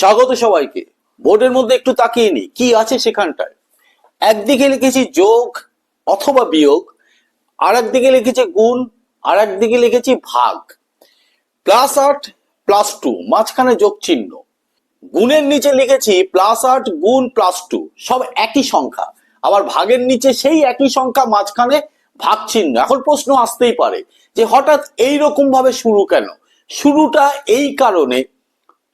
স্বাগত সবাইকে। বোর্ডের মধ্যে একটু তাকিয়ে নি কি আছে সেখানটায়। একদিকে লিখেছি যোগ অথবা বিয়োগ, আর একদিকে লিখেছি গুণ, আর একদিকে লিখেছি ভাগ। +8 +2 মাঝখানে যোগ চিহ্ন। গুণের নিচে লিখেছি +8 গুণ +2 সব একই সংখ্যা, আবার ভাগের নিচে সেই একই সংখ্যা, মাঝখানে ভাগ চিহ্ন। এখন প্রশ্ন আসতেই পারে যে হঠাৎ এইরকম ভাবে শুরু কেন? শুরুটা এই কারণে,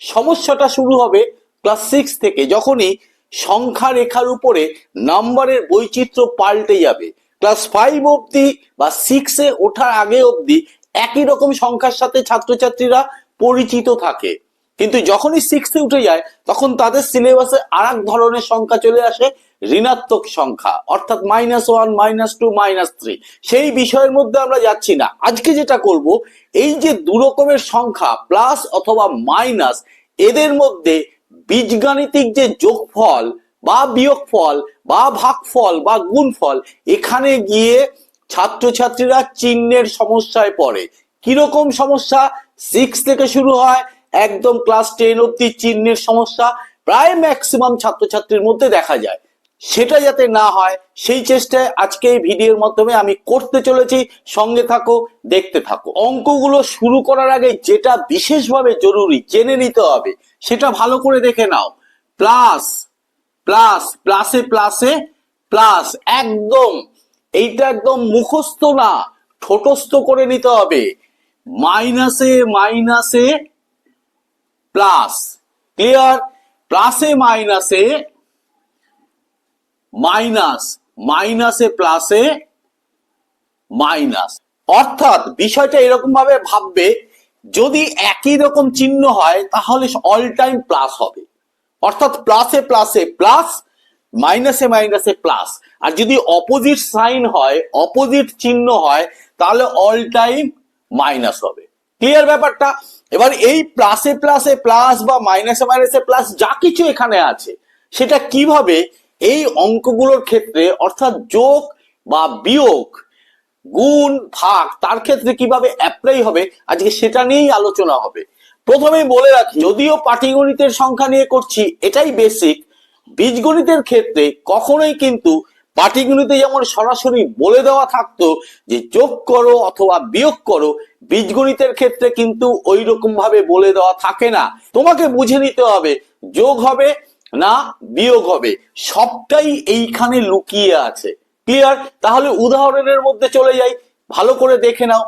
সমস্যাটা শুরু হবে ক্লাস 6 থেকে, যখনই সংখ্যা রেখার উপরে নাম্বারের বৈচিত্র্য পাল্টে যাবে। ক্লাস 5 অবধি বা 6-এ ওঠার আগে অবধি একই রকম সংখ্যার সাথে ছাত্রছাত্রীরা পরিচিত থাকে, কিন্তু যখনই 6-এ উঠে যায় তখন তাদের সিলেবাসে আর এক ধরনের সংখ্যা চলে আসে, ঋণাত্মক সংখ্যা, অর্থাৎ -1 -2 -3। সেই বিষয়ের মধ্যে আমরা যাচ্ছি না। আজকে যেটা করব, এই যে দু রকমের সংখ্যা প্লাস অথবা মাইনাস, এদের মধ্যে বীজগাণিতিক যে যোগফল বা বিয়োগফল বা ভাগফল বা গুণফল, এখানে গিয়ে ছাত্রছাত্রীরা চিহ্নের সমস্যায় পড়ে। কিরকম সমস্যা? 6 থেকে শুরু হয়, একদম ক্লাস 10 অব্দি চিহ্নের সমস্যা প্রায় ম্যাক্সিমাম ছাত্রছাত্রীর মধ্যে দেখা যায়। সেটা যাতে না হয় সেই চেষ্টায় আজকে এই ভিডিওর মাধ্যমে আমি করতে চলেছি। সঙ্গে থাকো, দেখতে থাকো। অঙ্কগুলো শুরু করার আগে যেটা বিশেষভাবে জরুরি জেনে নিতে হবে সেটা ভালো করে দেখে নাও। প্লাস প্লাস প্লাসে প্লাসে প্লাস, একদম এইটা একদম মুখস্থ না, ঠোঁটস্থ করে নিতে হবে। মাইনাসে মাইনাসে প্লাস, ক্লিয়ার? প্লাসে মাইনাসে মাইনাস, মাইনাসে প্লাসে মাইনাস। অর্থাৎ বিষয়টা এরকম ভাবে ভাববে, যদি একই রকম চিহ্ন হয় তাহলে অল টাইম প্লাস হবে, অর্থাৎ প্লাসে প্লাসে প্লাস, মাইনাসে মাইনাসে প্লাস। আর যদি অপোজিট সাইন হয়, অপোজিট চিহ্ন হয়, তাহলে অল টাইম মাইনাস হবে। ক্লিয়ার ব্যাপারটা? এবার এই প্লাসে প্লাসে প্লাস বা মাইনাসে মাইনাসে প্লাস যা কিছু এখানে আছে, সেটা কিভাবে এই অঙ্কগুলোর ক্ষেত্রে, অর্থাৎ যোগ বা বিয়োগ, গুণ ভাগ, তার ক্ষেত্রে কিভাবে অ্যাপ্লাই হবে, আজকে সেটা নিয়েই আলোচনা হবে। প্রথমেই বলে রাখি, যদিও পাটিগণিতের সংখ্যা নিয়ে করছি, এটাই বেসিক। বীজগণিতের ক্ষেত্রে কখনোই কিন্তু পাটিগণিতে যেমন সরাসরি বলে দেওয়া থাকতো যে যোগ করো অথবা বিয়োগ করো, বীজগণিতের ক্ষেত্রে কিন্তু ওই রকম ভাবে বলে দেওয়া থাকে না। তোমাকে বুঝে নিতে হবে যোগ হবে না বিয়োগ হবে, সবটাই এইখানে লুকিয়ে আছে। ক্লিয়ার? তাহলে উদাহরণের মধ্যে চলে যাই, ভালো করে দেখে নাও।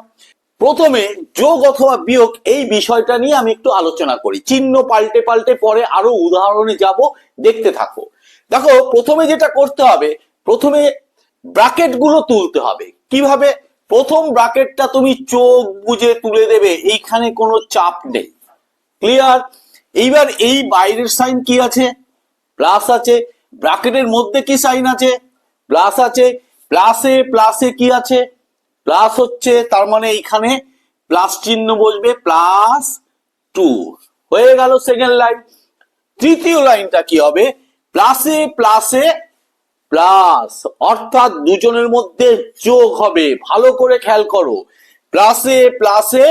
প্রথমে যোগ অথবা বিয়োগ এই বিষয়টা নিয়ে আমি একটু আলোচনা করি, চিহ্ন পাল্টে পাল্টে পরে আরো উদাহরণে যাব, দেখতে থাকো। দেখো, প্রথমে যেটা করতে হবে, প্রথমে ব্র্যাকেট গুলো তুলতে হবে। কিভাবে? প্রথম ব্র্যাকেটটা তুমি চোখ বুঝে তুলে দেবে, এইখানে কোনো চাপ নেই। ক্লিয়ার? এইবার এই বাইরের সাইন কি আছে? প্লাস আছে। ব্র্যাকেটের মধ্যে কি সাইন আছে? প্লাস আছে। প্লাসে প্লাসে কি আছে? প্লাস হচ্ছে, তার মানে এইখানে প্লাস চিহ্ন বসবে, +2 হয়ে গেল সেকেন্ড লাইন। তৃতীয় লাইনটা কি হবে? প্লাসে প্লাসে প্লাস, অর্থাৎ দুজনের মধ্যে যোগ হবে। ভালো করে খেয়াল করো, প্লাসে প্লাসে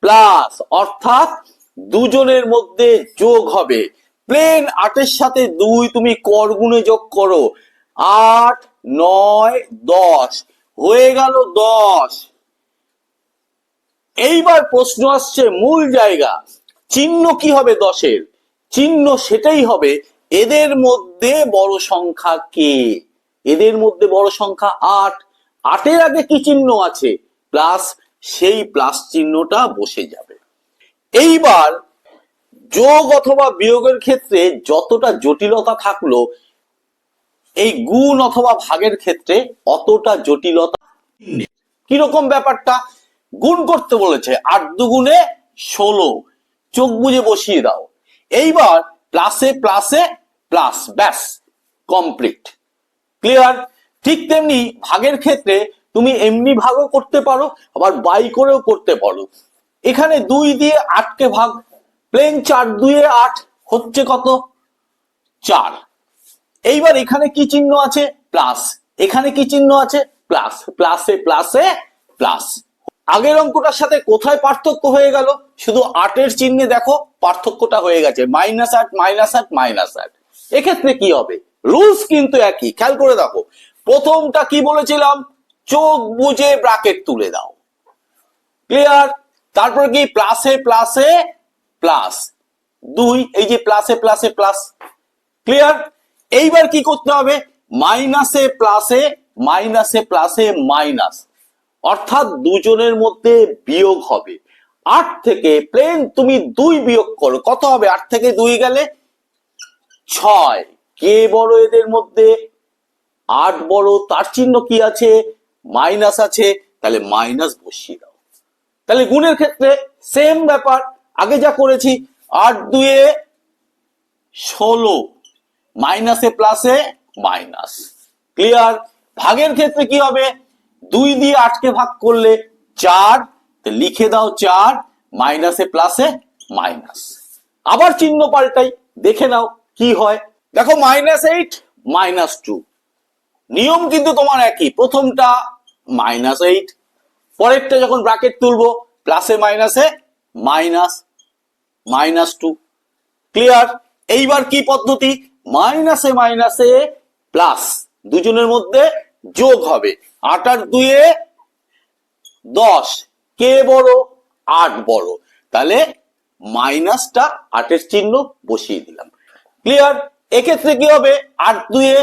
প্লাস, অর্থাৎ দুজনের মধ্যে যোগ হবে। প্লেন 8-এর সাথে 2 তুমি করগুণে যোগ করো, 8 9 10 হয়ে গেল 10। এইবার প্রশ্ন আসছে মূল জায়গা, চিহ্ন কি হবে 10-এর? চিহ্ন সেটাই হবে, এদের মধ্যে বড় সংখ্যা কে? এদের মধ্যে বড় সংখ্যা 8। 8-এর আগে কি চিহ্ন আছে? প্লাস, সেই প্লাস চিহ্নটা বসে যাবে। এইবার যোগ অথবা বিয়োগের ক্ষেত্রে যতটা জটিলতা থাকলো, এই গুণ অথবা ভাগের ক্ষেত্রে অতটা জটিলতা নেই। কিরকম ব্যাপারটা? গুণ করতে বলেছে, 8 দুগুণে 16, চোখ বুঝে বসিয়ে দাও। এইবার প্লাসে প্লাসে প্লাস, ব্যাস কমপ্লিট। ক্লিয়ার? ঠিক তেমনি ভাগের ক্ষেত্রে তুমি এমনি ভাগও করতে পারো, আবার বাই করেও করতে পারো। এখানে 2 দিয়ে 8-কে ভাগ, প্লেন 4 2 8 হচ্ছে কত? 4। এইবার এখানে কি চিহ্ন আছে? প্লাস। এখানে কি চিহ্ন আছে? প্লাস। প্লাসে প্লাসে প্লাস। আগের অঙ্কটার সাথে কোথায় পার্থক্য হয়ে গেল? শুধু 8-এর চিহ্নে দেখো পার্থক্যটা হয়ে গেছে, -8 -8 -8। এক্ষেত্রে কি হবে? রুলস কিন্তু একই, খেয়াল করে দেখো। প্রথমটা কি বলেছিলাম? চোখ বুঝে ব্র্যাকেট তুলে দাও, ক্লিয়ার? তারপর কি প্লাসে প্লাসে প্লাস 2, এই যে প্লাসে প্লাসে প্লাস, ক্লিয়ার? এইবার কি করতে হবে? মাইনাসে প্লাসে মাইনাসে প্লাসে মাইনাস, অর্থাৎ দুজনের মধ্যে বিয়োগ হবে। 8 থেকে প্লেন তুমি 2 বিয়োগ করো, কত হবে? 8 থেকে 2 গেলে 6। কে বড় এদের মধ্যে? 8 বড়, তার চিহ্ন কি আছে? মাইনাস আছে, তাহলে মাইনাস বসিয়ে দাও। তাহলে গুণের ক্ষেত্রে সেম ব্যাপার, আগে যা করেছি। 8 2 16, মাইনাসে প্লাসে মাইনাস, ক্লিয়ার? ভাগের ক্ষেত্রে কি হবে? 2 দিয়ে 8 কে ভাগ করলে 4, লিখে দাও 4, মাইনাসে প্লাসে মাইনাস। আবার চিহ্ন পাল্টাই, দেখে নাও কি হয়। দেখো -8 -2, নিয়ম কিন্তু তোমার একই। প্রথমটা -8, পরেরটা যখন ব্র্যাকেট তুলবো প্লাসে মাইনাসে মাইনাস -2, ক্লিয়ার? এইবার কি পদ্ধতি? মাইনাসে মাইনাসে প্লাস, দুজনের মধ্যে যোগ হবে। 8 আর 2 10, কে বড়? 8 বড়, তাহলে মাইনাসটা 8-এর চিহ্ন বসিয়ে দিলাম, ক্লিয়ার? এক্ষেত্রে কি হবে? 8 2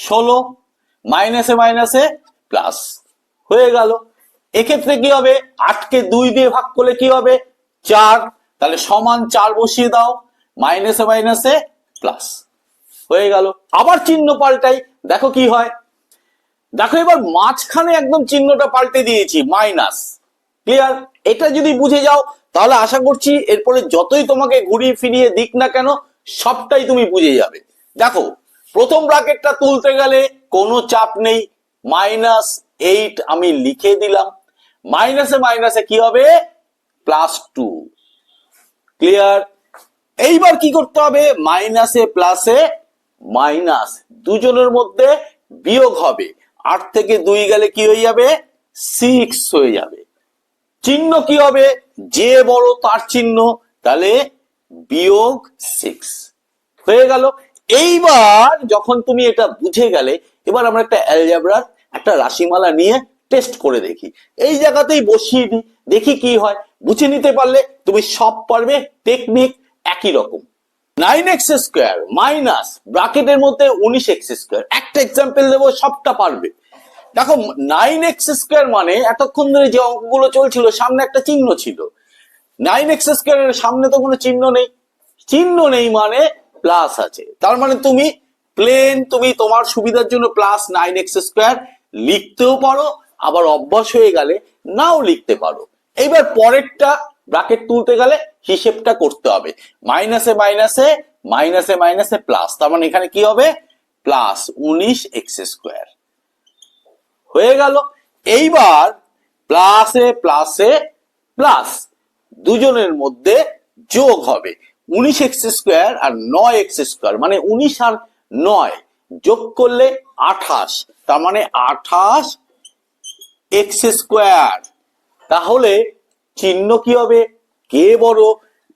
16, মাইনাসে মাইনাসে প্লাস হয়ে গেল। এক্ষেত্রে কি হবে? 8 কে 2 দিয়ে ভাগ করলে কি হবে? 4, তাহলে সমান 4 বসিয়ে দাও, মাইনাসে মাইনাসে প্লাস হয়ে গেল। আবার চিহ্ন পাল্টাই, দেখো কি হয়। দেখো এবার মাঝখানে একদম চিহ্নটা পাল্টে দিয়েছি, মাইনাস, ক্লিয়ার? এটা যদি বুঝে যাও তাহলে আশা করছি এরপরে যতই তোমাকে ঘুরিয়ে ফিরিয়ে দিক না কেন সবটাই তুমি বুঝে যাবে। দেখো প্রথম ব্র্যাকেটটা তুলতে গেলে কোনো চাপ নেই, -8 আমি লিখে দিলাম, মাইনাসে মাইনাসে কি হবে? +2, ক্লিয়ার? এইবার কি করতে হবে? মাইনাসে প্লাসে মাইনাস, দুজনের মধ্যে বিয়োগ হবে। 8 থেকে 2 গেলে কি হয়ে যাবে? 6 হয়ে যাবে। চিহ্ন কি হবে? যে বড় তার চিহ্ন, তাহলে -6 হয়ে গেল। এইবার যখন তুমি এটা বুঝে গেলে, এবার আমরা একটা অ্যালজেব্রার একটা রাশিমালা নিয়ে টেস্ট করে দেখি। এই জায়গাতেই বসিয়ে দিই, দেখি কি হয়। বুঝে নিতে পারলে তুমি সব পারবে, টেকনিক একই রকম। 9x² মাইনাস ব্র্যাকেটের মধ্যে 19x², একটা এক্সাম্পল দেবো, সবটা পারবে। দেখো 9x² মানে এতক্ষণ ধরে যে অঙ্কগুলো চলছিল সামনে একটা চিহ্ন ছিল, 9x² এর সামনে তো কোনো চিহ্ন নেই, চিহ্ন নেই মানে প্লাস আছে, তার মানে তুমি প্লেন তুমি তোমার সুবিধার জন্য +9x² লিখতেও পারো, আবার অভ্যাস হয়ে গেলে নাও লিখতে পারো। এইবার পরেরটা ব্র্যাকেট তুলতে গেলে হিসেবটা করতে হবে, মাইনাসে মাইনাসে মাইনাসে মাইনাসে প্লাস, তার মানে এখানে কি হবে? +19x² হয়ে গেল। এইবার প্লাসে প্লাসে প্লাস, দুজনের মধ্যে যোগ হবে। 19x² আর 9x², মানে 19 আর 9 যোগ করলে 28, তার মানে 28x²। তাহলে চিহ্ন কি হবে? কে বড়?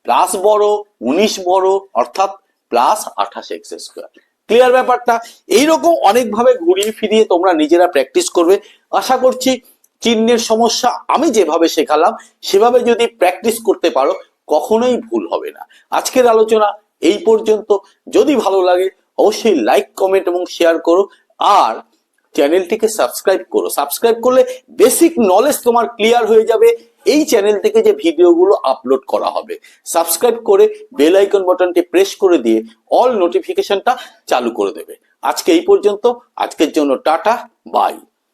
প্লাস বড়, 19 বড়, অর্থাৎ +28x²। ক্লিয়ার ব্যাপারটা? এইরকম অনেকভাবে ঘুরিয়ে ফিরিয়ে তোমরা নিজেরা প্র্যাকটিস করবে। আশা করছি চিহ্নের সমস্যা আমি যেভাবে শেখালাম সেভাবে যদি প্র্যাকটিস করতে পারো কখনোই ভুল হবে না। আজকের আলোচনা এই পর্যন্ত। যদি ভালো লাগে অবশ্যই লাইক, কমেন্ট এবং শেয়ার করো, আর চ্যানেলটিকে সাবস্ক্রাইব করো। সাবস্ক্রাইব করলে বেসিক নলেজ তোমার ক্লিয়ার হয়ে যাবে এই চ্যানেল থেকে যে ভিডিওগুলো আপলোড করা হবে। সাবস্ক্রাইব করে বেল আইকন বাটনটি প্রেস করে দিয়ে অল নোটিফিকেশনটা চালু করে দেবে। আজকে এই পর্যন্ত, আজকের জন্য টাটা, বাই।